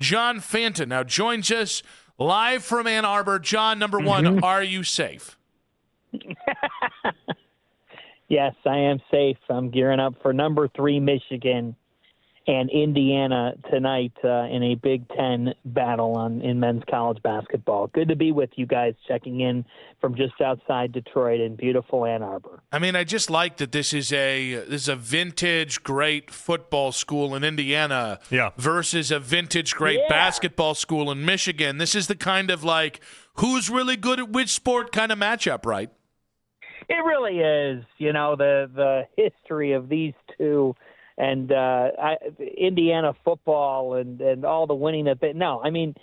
John Fanta now joins us live from Ann Arbor. John, number one, are you safe? Yes, I am safe. I'm gearing up for number 3 Michigan and Indiana tonight in a Big Ten battle in men's college basketball. Good to be with you guys, checking in from just outside Detroit in beautiful Ann Arbor. I mean, I just like that this is a vintage great football school in Indiana versus a vintage great basketball school in Michigan. This is the kind of like who's really good at which sport kind of matchup, right? It really is. You know, the history of these two. And Indiana football and all the winning that they – no, I mean,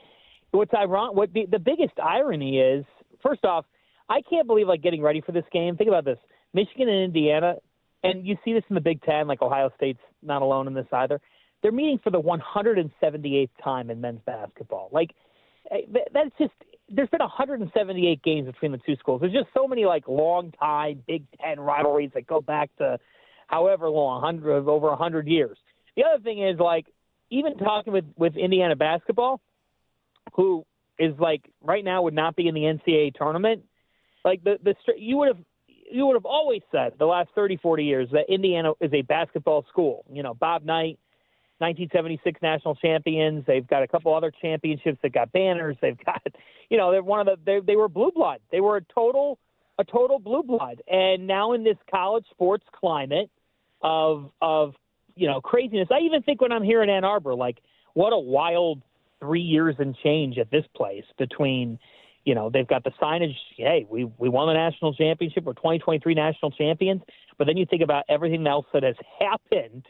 what's ironic, the biggest irony is, first off, I can't believe, like, getting ready for this game. Think about this. Michigan and Indiana, and you see this in the Big Ten, like Ohio State's not alone in this either. They're meeting for the 178th time in men's basketball. Like, that's just – there's been 178 games between the two schools. There's just so many, like, long-time Big Ten rivalries that go back to – however long, over 100 years. The other thing is, like, even talking with Indiana basketball, who is, like, right now would not be in the NCAA tournament, like, you would have always said the last 30, 40 years that Indiana is a basketball school. You know, Bob Knight, 1976 national champions. They've got a couple other championships. They've got banners. They've got, you know, they were blue blood. They were a total blue blood. And now in this college sports climate, of you know, craziness. I even think when I'm here in Ann Arbor, like, what a wild 3 years and change at this place between, you know, they've got the signage, hey, we won the national championship, we're 2023 national champions, but then you think about everything else that has happened.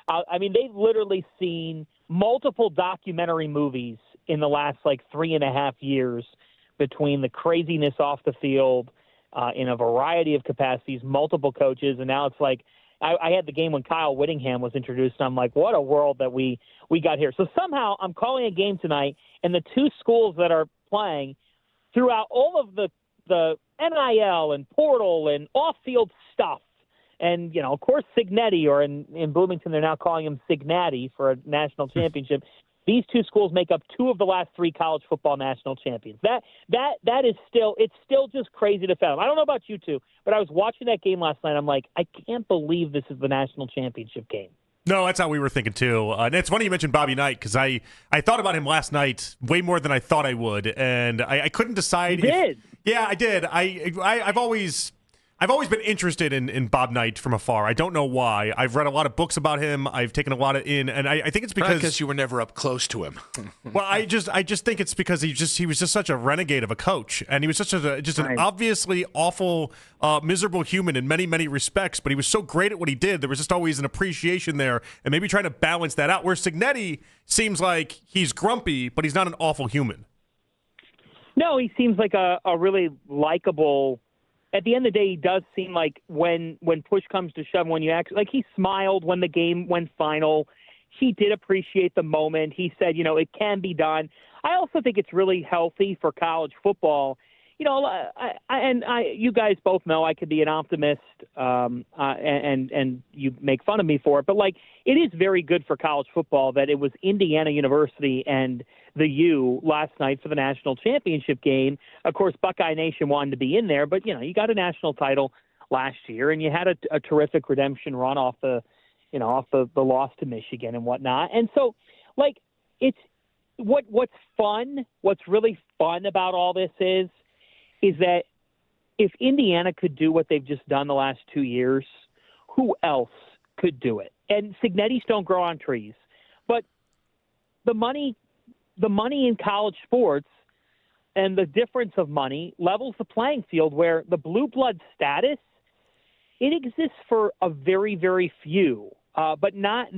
I mean, they've literally seen multiple documentary movies in the last, like, 3.5 years between the craziness off the field in a variety of capacities, multiple coaches, and now it's like, I had the game when Kyle Whittingham was introduced, and I'm like, what a world that we got here. So somehow I'm calling a game tonight, and the two schools that are playing throughout all of the NIL and portal and off-field stuff, and, you know, of course, Signetti, or in Bloomington they're now calling him Signatti for a national championship. These two schools make up 2 of the last 3 college football national champions. That is still just crazy to fathom. I don't know about you two, but I was watching that game last night. I'm like, I can't believe this is the national championship game. No, that's how we were thinking too. And it's funny you mentioned Bobby Knight, because I thought about him last night way more than I thought I would, and I couldn't decide. You did? Yeah, I did. I've always been interested in Bob Knight from afar. I don't know why. I've read a lot of books about him. I've taken a lot in, and I think it's because you were never up close to him. Well, I just think it's because he was just such a renegade of a coach, and he was such an obviously awful, miserable human in many respects. But he was so great at what he did. There was just always an appreciation there, and maybe trying to balance that out. Where Signetti seems like he's grumpy, but he's not an awful human. No, he seems like a really likable. At the end of the day, he does seem like when push comes to shove, when you act, like, he smiled when the game went final. He did appreciate the moment. He said, you know, it can be done. I also think it's really healthy for college football. You know, you guys both know I could be an optimist, and you make fun of me for it. But, like, it is very good for college football that it was Indiana University and the U last night for the national championship game. Of course, Buckeye Nation wanted to be in there, but, you know, you got a national title last year, and you had a terrific redemption run off the loss to Michigan and whatnot. And so, like, it's what's really fun about all this is that if Indiana could do what they've just done the last 2 years, who else could do it? And Signettis don't grow on trees, but the money in college sports and the difference of money levels the playing field, where the blue blood status, it exists for a very, very few, but not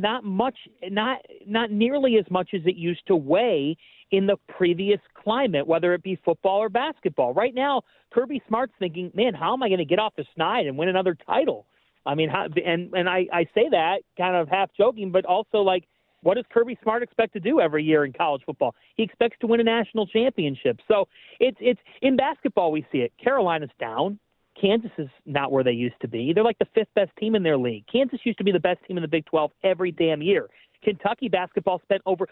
nearly as much as it used to weigh in the previous climate, whether it be football or basketball. Right now, Kirby Smart's thinking, man, how am I going to get off the schneid and win another title? I mean, I say that kind of half joking, but also, like, what does Kirby Smart expect to do every year in college football? He expects to win a national championship. So it's in basketball we see it. Carolina's down. Kansas is not where they used to be. They're like the 5th best team in their league. Kansas used to be the best team in the Big 12 every damn year. Kentucky spent over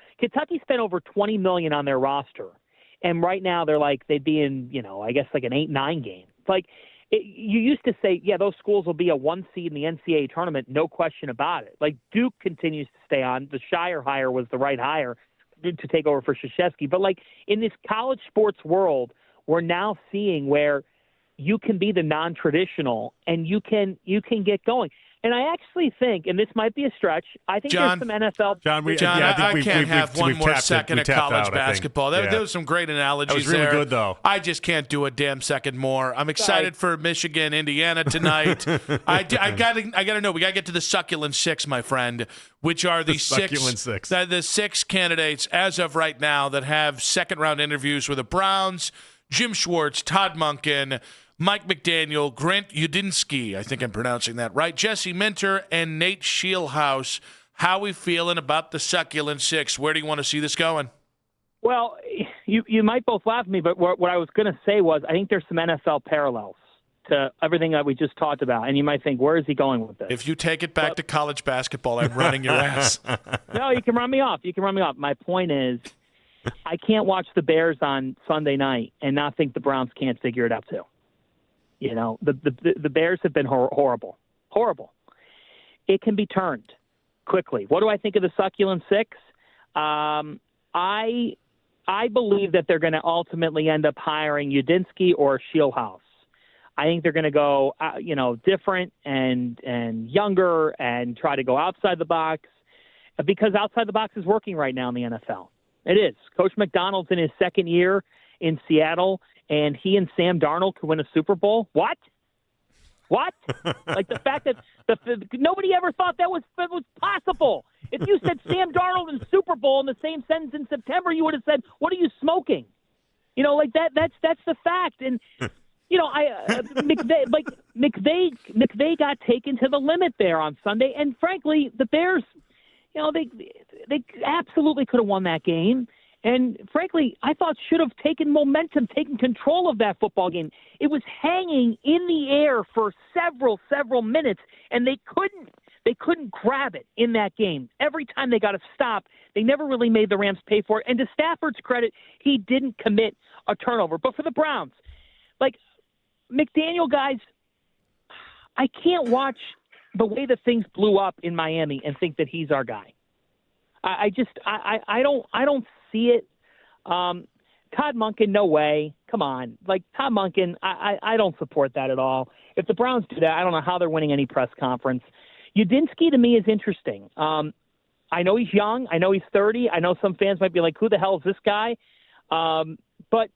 $20 million on their roster, and right now they'd be in I guess like an 8-9 game. It's you used to say, yeah, those schools will be a 1 seed in the NCAA tournament, no question about it. Like Duke continues to stay on. The Shire hire was the right hire to take over for Krzyzewski. But in this college sports world, we're now seeing where you can be the non-traditional and you can get going. And I actually think, and this might be a stretch, I think there's some NFL. I can't have one more second of college basketball. There was some great analogies there. That was really good, though. I just can't do a damn second more. I'm excited for Michigan, Indiana tonight. I gotta know. We gotta get to the succulent six, my friend, which are the six candidates as of right now that have second round interviews with the Browns: Jim Schwartz, Todd Monken, Mike McDaniel, Grant Udinski, I think I'm pronouncing that right, Jesse Minter, and Nate Scheelhaase. How we feeling about the succulent six? Where do you want to see this going? Well, you might both laugh at me, but what I was going to say was I think there's some NFL parallels to everything that we just talked about. And you might think, where is he going with this? If you take it back to college basketball, I'm running your ass. No, you can run me off. My point is I can't watch the Bears on Sunday night and not think the Browns can't figure it out too. The Bears have been horrible. It can be turned quickly. What do I think of the succulent six? I believe that they're going to ultimately end up hiring Udinski or Scheelhaase. I think they're going to go, different and younger and try to go outside the box because outside the box is working right now in the NFL. It is. Coach McDonald's in his second year in Seattle, and he and Sam Darnold could win a Super Bowl. What? Like the fact that nobody ever thought that was possible. If you said Sam Darnold and Super Bowl in the same sentence in September, you would have said, "What are you smoking?" That's the fact. And McVay got taken to the limit there on Sunday, and frankly, the Bears, they absolutely could have won that game. And frankly, I thought should have taken momentum, taken control of that football game. It was hanging in the air for several minutes, and they couldn't grab it in that game. Every time they got a stop, they never really made the Rams pay for it. And to Stafford's credit, he didn't commit a turnover. But for the Browns, McDaniel guys, I can't watch the way that things blew up in Miami and think that he's our guy. I don't see it. Todd Monken, no way. Come on. Todd Monken, I don't support that at all. If the Browns do that, I don't know how they're winning any press conference. Udinski to me is interesting. I know he's young. I know he's 30. I know some fans might be like, who the hell is this guy? But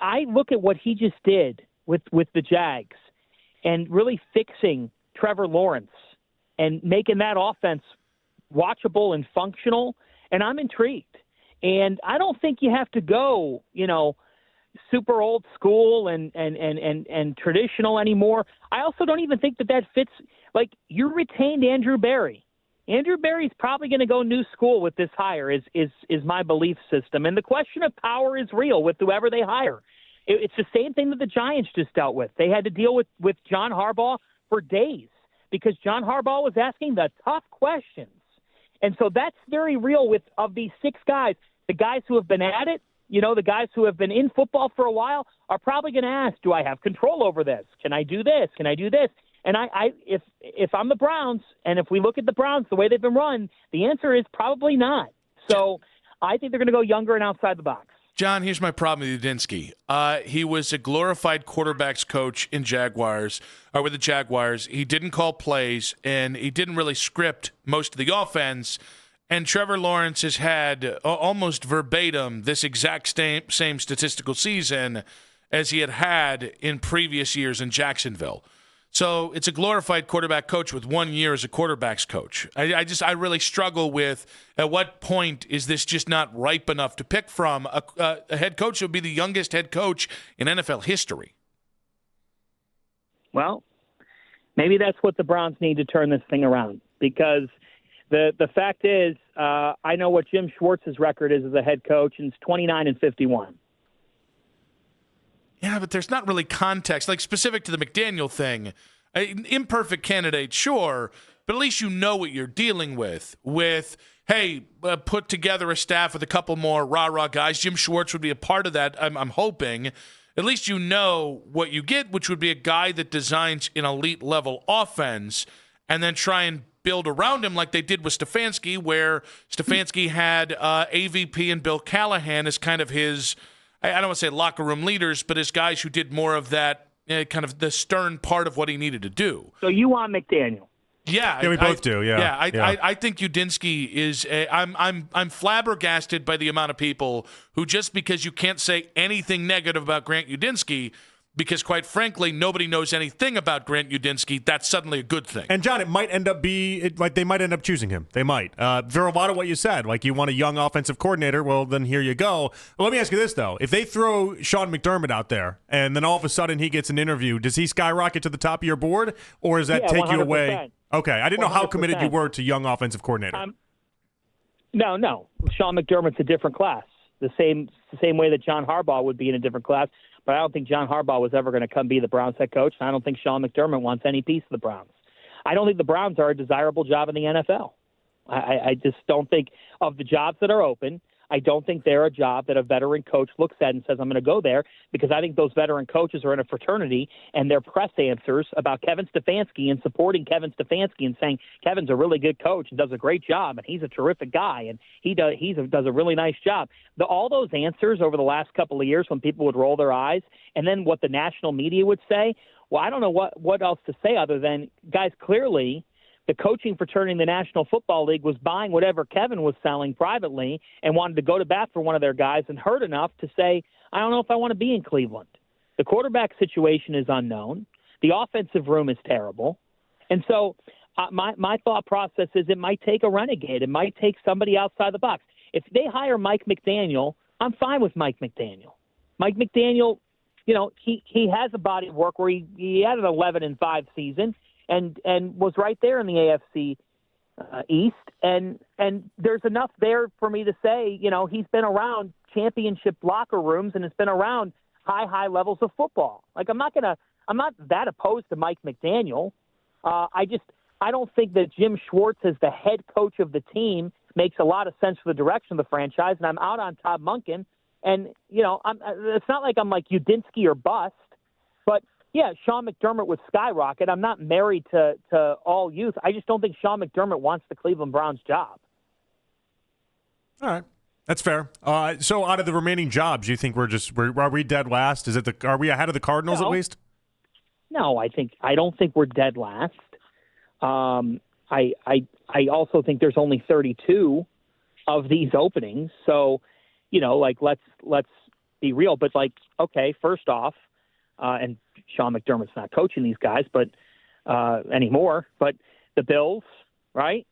I look at what he just did with the Jags and really fixing Trevor Lawrence and making that offense watchable and functional, and I'm intrigued. And I don't think you have to go, super old school and traditional anymore. I also don't even think that fits. You retained Andrew Berry. Andrew Berry's probably going to go new school with this hire is my belief system. And the question of power is real with whoever they hire. It's the same thing that the Giants just dealt with. They had to deal with John Harbaugh for days because John Harbaugh was asking the tough questions. And so that's very real of these six guys. The guys who have been at it, the guys who have been in football for a while are probably going to ask, do I have control over this? Can I do this? Can I do this? And if I'm the Browns, and if we look at the Browns the way they've been run, the answer is probably not. So I think they're going to go younger and outside the box. John, here's my problem with Udinski. He was a glorified quarterbacks coach with the Jaguars. He didn't call plays, and he didn't really script most of the offense. And Trevor Lawrence has had almost verbatim this exact same statistical season as he had in previous years in Jacksonville. So it's a glorified quarterback coach with 1 year as a quarterback's coach. I really struggle with at what point is this just not ripe enough to pick from a head coach who would be the youngest head coach in NFL history. Well, maybe that's what the Browns need to turn this thing around because the fact is I know what Jim Schwartz's record is as a head coach, and it's 29-51. Yeah, but there's not really context, specific to the McDaniel thing. Imperfect candidate, sure, but at least you know what you're dealing with. Hey, put together a staff with a couple more rah-rah guys. Jim Schwartz would be a part of that, I'm hoping. At least you know what you get, which would be a guy that designs an elite-level offense and then try and build around him like they did with Stefanski, where Stefanski had AVP and Bill Callahan as kind of his, I don't want to say locker room leaders, but as guys who did more of that kind of the stern part of what he needed to do. So you want McDaniel? Yeah, we both do. Yeah, I think Udinski is. I'm flabbergasted by the amount of people who, just because you can't say anything negative about Grant Udinski, because quite frankly nobody knows anything about Grant Udinski, that's suddenly a good thing. And John, it might end up they might end up choosing him. They might. For a lot of what you said, like you want a young offensive coordinator. Well, then here you go. Well, let me ask you this though: if they throw Sean McDermott out there, and then all of a sudden he gets an interview, does he skyrocket to the top of your board, or does that take 100%. You away? Okay, I didn't know how committed you were to young offensive coordinator. No. Sean McDermott's a different class. The same way that John Harbaugh would be in a different class. But I don't think John Harbaugh was ever going to come be the Browns head coach. And I don't think Sean McDermott wants any piece of the Browns. I don't think the Browns are a desirable job in the NFL. I just don't think of the jobs that are open. I don't think they're a job that a veteran coach looks at and says, I'm going to go there, because I think those veteran coaches are in a fraternity, and their press answers about Kevin Stefanski and supporting Kevin Stefanski and saying Kevin's a really good coach and does a great job and he's a terrific guy and he does a really nice job. All those answers over the last couple of years when people would roll their eyes, and then what the national media would say, well, I don't know what else to say other than, guys, clearly the coaching fraternity in the National Football League was buying whatever Kevin was selling privately and wanted to go to bat for one of their guys and hurt enough to say, I don't know if I want to be in Cleveland. The quarterback situation is unknown. The offensive room is terrible. And so my thought process is it might take a renegade. It might take somebody outside the box. If they hire Mike McDaniel, I'm fine with Mike McDaniel. Mike McDaniel, he has a body of work where he had an 11-5 season. And was right there in the AFC East, and there's enough there for me to say, he's been around championship locker rooms and has been around high levels of football. Like I'm not that opposed to Mike McDaniel. I don't think that Jim Schwartz as the head coach of the team makes a lot of sense for the direction of the franchise, and I'm out on Todd Monken. And it's not like I'm like Udinski or bust, but. Yeah, Sean McDermott would skyrocket. I'm not married to all youth. I just don't think Sean McDermott wants the Cleveland Browns job. All right, that's fair. So, out of the remaining jobs, you think are we dead last? Are we ahead of the Cardinals at least? No, I don't think we're dead last. I also think there's only 32 of these openings. So, let's be real. But okay, first off, and Sean McDermott's not coaching these guys, but anymore. But the Bills, right?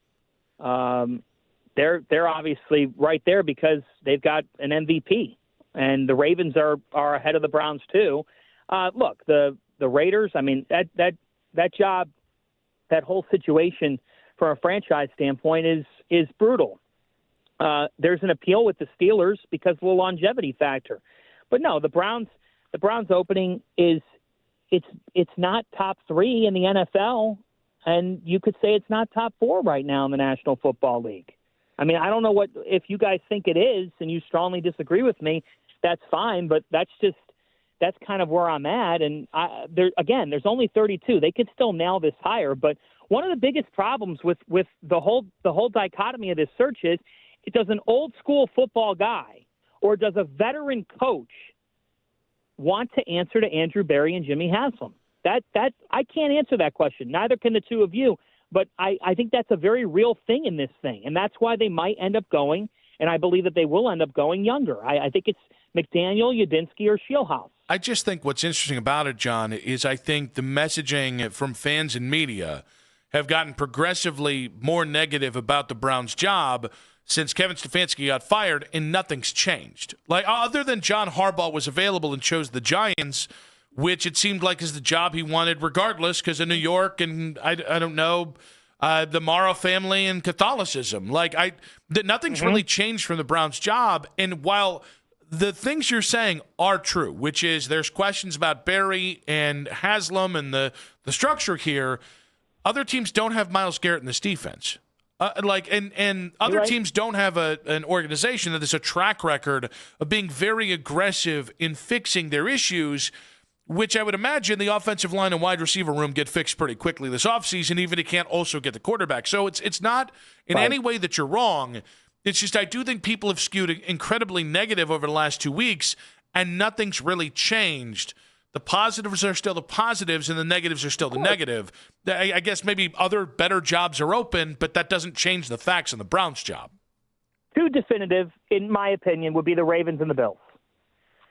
They're obviously right there because they've got an MVP, and the Ravens are ahead of the Browns too. Look, the Raiders. I mean, that job, that whole situation from a franchise standpoint is brutal. There's an appeal with the Steelers because of the longevity factor, but no, the Browns opening is. It's not top 3 in the NFL, and you could say it's not top 4 right now in the National Football League. I mean, I don't know if you guys think it is, and you strongly disagree with me, that's fine, but that's kind of where I'm at. And there's only 32. They could still nail this higher, but one of the biggest problems with the whole dichotomy of this search is, does an old school football guy or does a veteran coach want to answer to Andrew Berry and Jimmy Haslam? That I can't answer that question. Neither can the two of you. But I think that's a very real thing in this thing, and that's why they might end up going, and I believe that they will end up going younger. I think it's McDaniel, Udinski, or Scheelhaase. I just think what's interesting about it, John, is I think the messaging from fans and media have gotten progressively more negative about the Browns' job since Kevin Stefanski got fired, and nothing's changed. Like, other than John Harbaugh was available and chose the Giants, which it seemed like is the job he wanted regardless because of New York and, I don't know, the Mara family and Catholicism. Nothing's really changed from the Browns' job. And while the things you're saying are true, which is there's questions about Berry and Haslam and the structure here, other teams don't have Myles Garrett in this defense. And other teams don't have an organization that has a track record of being very aggressive in fixing their issues, which I would imagine the offensive line and wide receiver room get fixed pretty quickly this offseason, even if it can't also get the quarterback. So it's not in any way that you're wrong. It's just I do think people have skewed incredibly negative over the last 2 weeks, and nothing's really changed. The positives are still the positives, and the negatives are still the negative. I guess maybe other better jobs are open, but that doesn't change the facts on the Browns' job. Two definitive, in my opinion, would be the Ravens and the Bills.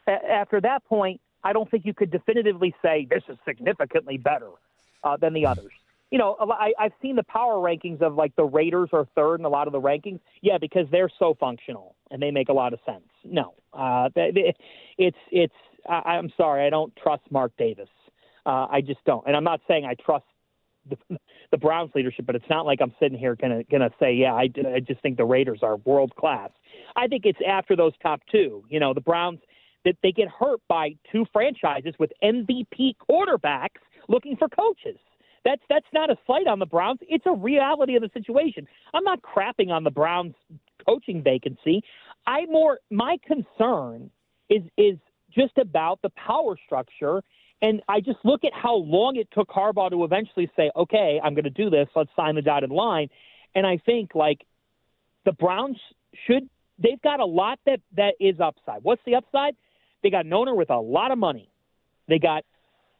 After that point, I don't think you could definitively say this is significantly better than the others. You know, I've seen the power rankings of like the Raiders are third in a lot of the rankings. Yeah, because they're so functional and they make a lot of sense. No, I'm sorry, I don't trust Mark Davis. I just don't. And I'm not saying I trust the Browns leadership, but it's not like I'm sitting here gonna say, yeah, I just think the Raiders are world class. I think it's after those top two. You know, the Browns, that they get hurt by two franchises with MVP quarterbacks looking for coaches. That's not a slight on the Browns. It's a reality of the situation. I'm not crapping on the Browns coaching vacancy. My concern is just about the power structure. And I just look at how long it took Harbaugh to eventually say, okay, I'm going to do this. Let's sign the dotted line. And I think, like, the Browns they've got a lot that is upside. What's the upside? They got an owner with a lot of money. They got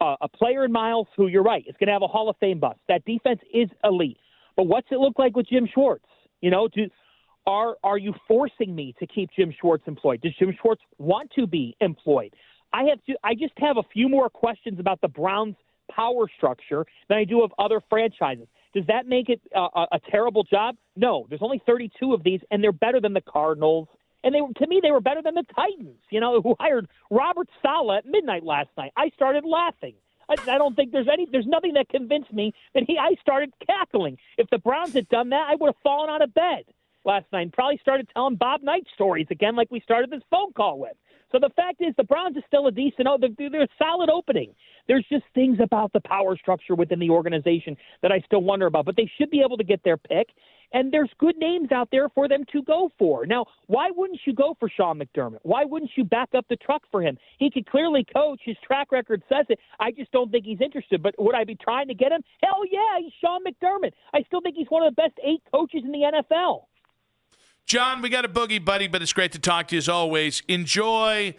a player in Miles who, you're right, is going to have a Hall of Fame bust. That defense is elite. But what's it look like with Jim Schwartz? You know, are you forcing me to keep Jim Schwartz employed? Does Jim Schwartz want to be employed? I just have a few more questions about the Browns' power structure than I do of other franchises. Does that make it a terrible job? No. There's only 32 of these, and they're better than the Cardinals. And to me, they were better than the Titans, you know, who hired Robert Saleh at midnight last night. I started laughing. I don't think there's nothing that convinced me that I started cackling. If the Browns had done that, I would have fallen out of bed last night and probably started telling Bob Knight stories again like we started this phone call with. So the fact is the Browns are still a decent – they're a solid opening. There's just things about the power structure within the organization that I still wonder about. But they should be able to get their pick, and there's good names out there for them to go for. Now, why wouldn't you go for Sean McDermott? Why wouldn't you back up the truck for him? He could clearly coach. His track record says it. I just don't think he's interested. But would I be trying to get him? Hell yeah, he's Sean McDermott. I still think he's one of the best 8 coaches in the NFL. John, we got a boogie, buddy, but it's great to talk to you as always. Enjoy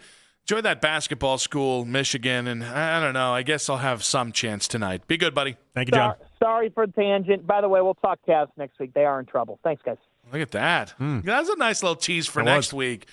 that basketball school, Michigan, and I don't know. I guess I'll have some chance tonight. Be good, buddy. Thank you, John. Sorry for the tangent. By the way, we'll talk Cavs next week. They are in trouble. Thanks, guys. Look at that. That's a nice little tease for next week.